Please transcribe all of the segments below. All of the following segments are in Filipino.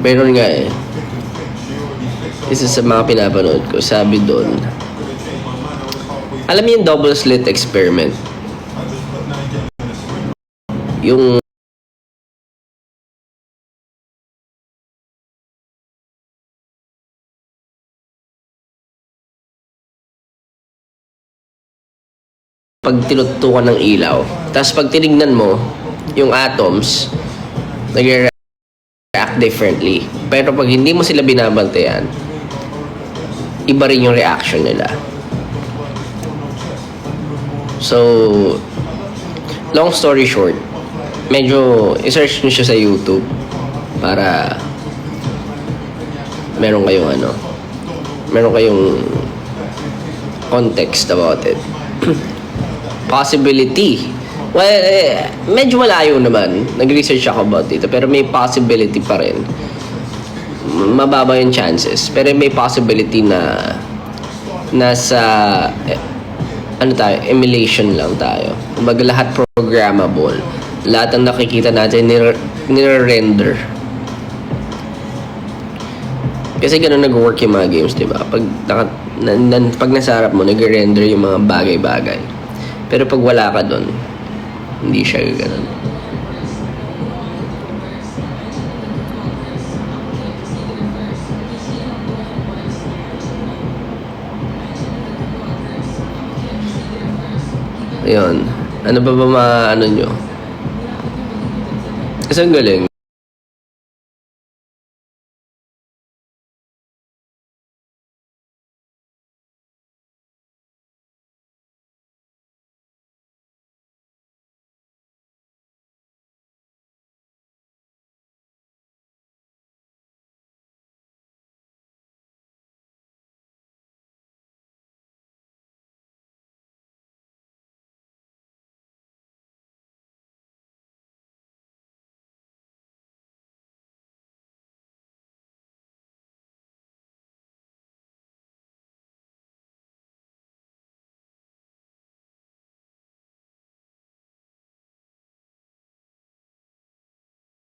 Meron nga eh. Isa sa mga pinapanood ko, sabi doon, alam mo yung double slit experiment? Yung pag tinutukan ng ilaw, tapos pag tinignan mo, yung atoms, nag-react differently. Pero pag hindi mo sila binabantayan, iba rin yung reaction nila. So, long story short, medyo i-search nyo siya sa YouTube para meron kayong context about it. Possibility. Well, medyo malayo naman. Nag-research ako about dito. Pero may possibility pa rin. Mababa yung chances. Pero may possibility na nasa emulation lang tayo. Kumbaga lahat programmable. Lahat ng nakikita natin nire-render. Kasi ganun nag-work yung mga games, di ba? Pag nasa harap mo, nag-render yung mga bagay-bagay. Pero pag wala ka doon, hindi siya ganun. Ayun. Ano ba maano nyo? Kasi ang galing.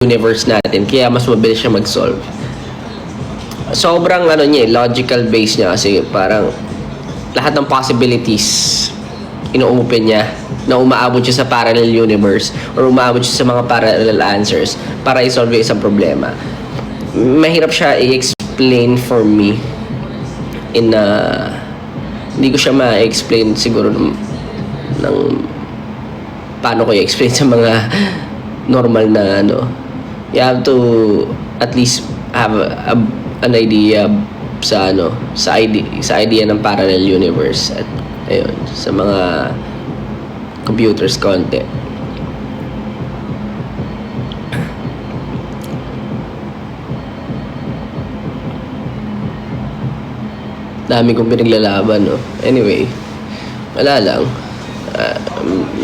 Universe natin, kaya mas mabilis siya mag-solve. Sobrang logical base niya kasi parang lahat ng possibilities ino-open niya na umaabot siya sa parallel universe or umaabot siya sa mga parallel answers para i-solve yung isang problema. Mahirap siya i-explain for me in hindi ko siya ma-explain siguro ng paano ko i-explain sa mga normal na you have to at least have an idea sa idea ng parallel universe at ayun sa mga computers konti. Dami kong pinaglalaban, no? Anyway, wala lang.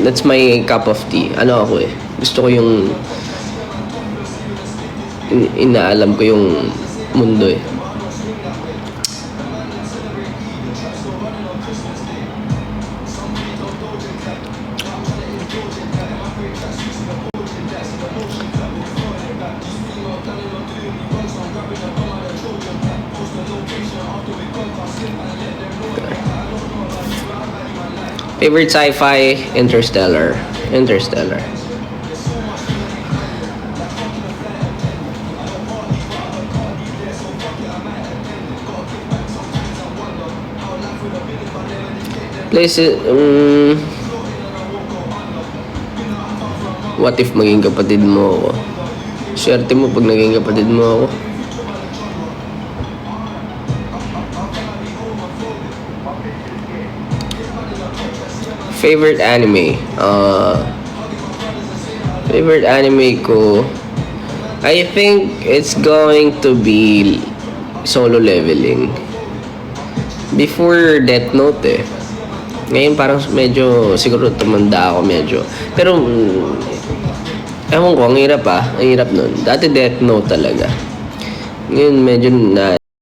That's my cup of tea. Gusto ko yung inaalam ko yung mundo eh. Favorite sci-fi? Interstellar. What if maging kapatid mo ako? Swerte mo pag naging kapatid mo ako. Favorite anime? Favorite anime ko, I think it's going to be Solo Leveling. Before Death Note eh. Ngayon parang medyo, siguro tumanda ako medyo. Pero, ewan ko, ang hirap nun. Dati Death Note talaga. Ngayon medyo